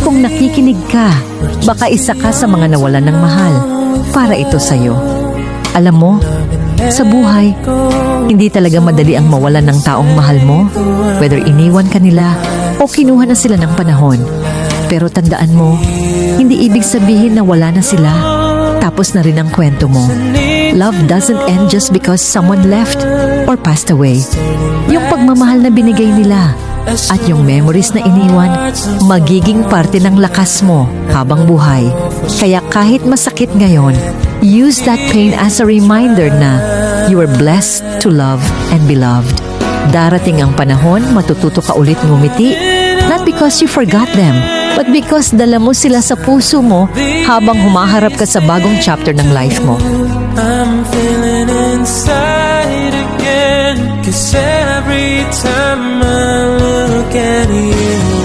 Kung nakikinig ka, baka isa ka sa mga nawalan ng mahal. Para ito sa'yo. Alam mo, sa buhay, hindi talaga madali ang mawalan ng taong mahal mo, whether iniwan ka nila o kinuha na sila ng panahon. Pero tandaan mo, hindi ibig sabihin na wala na sila. Tapos na rin ang kwento mo. Love doesn't end just because someone left or passed away. Yung pagmamahal na binigay nila at yung memories na iniwan, magiging parte ng lakas mo habang buhay. Kaya kahit masakit ngayon, use that pain as a reminder na you are blessed to love and be loved. Darating ang panahon, matututo ka ulit ngumiti, not because you forgot them, but because dala mo sila sa puso mo habang humaharap ka sa bagong chapter ng life mo. I'm feeling inside again, 'cause every time I look at you